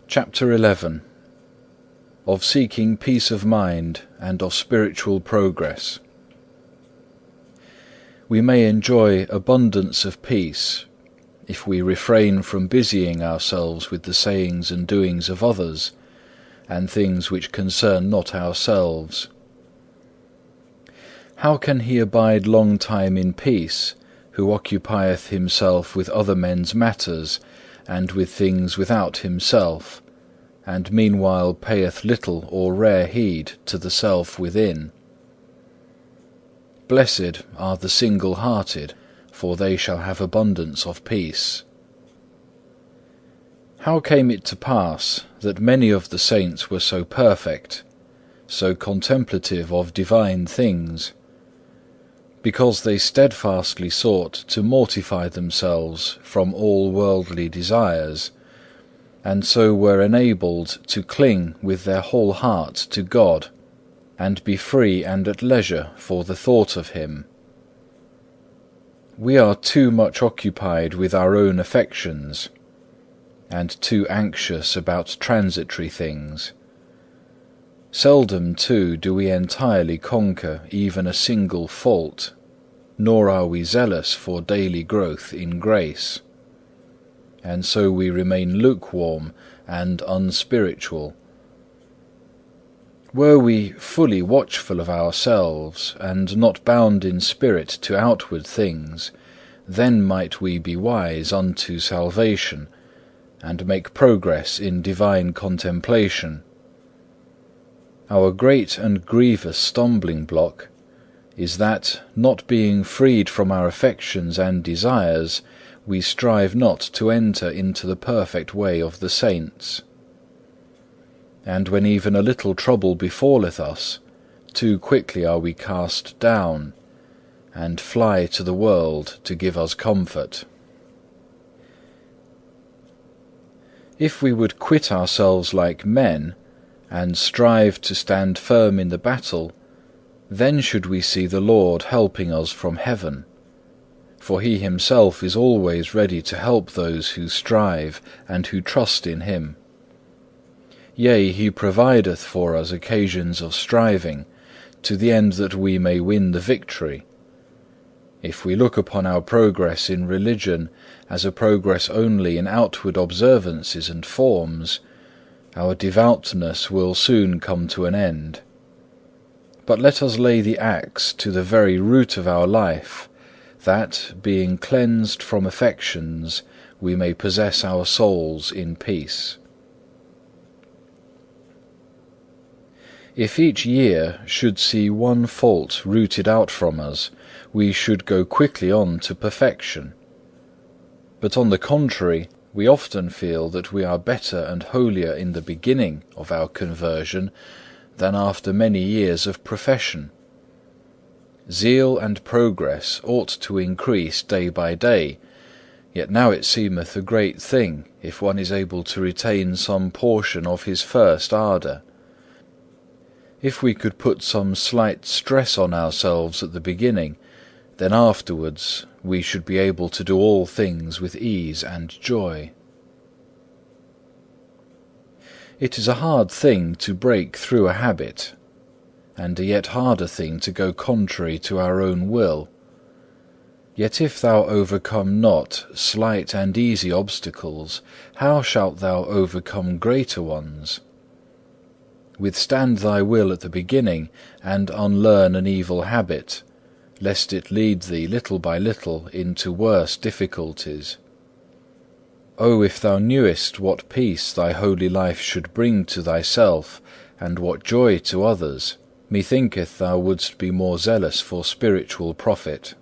Chapter 11. Of seeking peace of mind and of spiritual progress. We may enjoy abundance of peace if we refrain from busying ourselves with the sayings and doings of others, and things which concern not ourselves. How can he abide long time in peace, who occupieth himself with other men's matters, and with things without himself, and meanwhile payeth little or rare heed to the self within? Blessed are the single-hearted, for they shall have abundance of peace. How came it to pass that many of the saints were so perfect, so contemplative of divine things? Because they steadfastly sought to mortify themselves from all worldly desires, and so were enabled to cling with their whole heart to God, and be free and at leisure for the thought of Him. We are too much occupied with our own affections, and too anxious about transitory things. Seldom too do we entirely conquer even a single fault, nor are we zealous for daily growth in grace, and so we remain lukewarm and unspiritual. Were we fully watchful of ourselves, and not bound in spirit to outward things, then might we be wise unto salvation, and make progress in divine contemplation. Our great and grievous stumbling block is that, not being freed from our affections and desires, we strive not to enter into the perfect way of the saints. And when even a little trouble befalleth us, too quickly are we cast down, and fly to the world to give us comfort. If we would quit ourselves like men, and strive to stand firm in the battle, then should we see the Lord helping us from heaven, for He Himself is always ready to help those who strive and who trust in Him. Yea, He provideth for us occasions of striving, to the end that we may win the victory. If we look upon our progress in religion as a progress only in outward observances and forms, our devoutness will soon come to an end. But let us lay the axe to the very root of our life, that, being cleansed from affections, we may possess our souls in peace. If each year should see one fault rooted out from us, we should go quickly on to perfection. But on the contrary, we often feel that we are better and holier in the beginning of our conversion than after many years of profession. Zeal and progress ought to increase day by day, yet now it seemeth a great thing if one is able to retain some portion of his first ardour. If we could put some slight stress on ourselves at the beginning, then afterwards we should be able to do all things with ease and joy. It is a hard thing to break through a habit, and a yet harder thing to go contrary to our own will. Yet if thou overcome not slight and easy obstacles, how shalt thou overcome greater ones? Withstand thy will at the beginning, and unlearn an evil habit, lest it lead thee little by little into worse difficulties. Oh, if thou knewest what peace thy holy life should bring to thyself, and what joy to others, methinketh thou wouldst be more zealous for spiritual profit.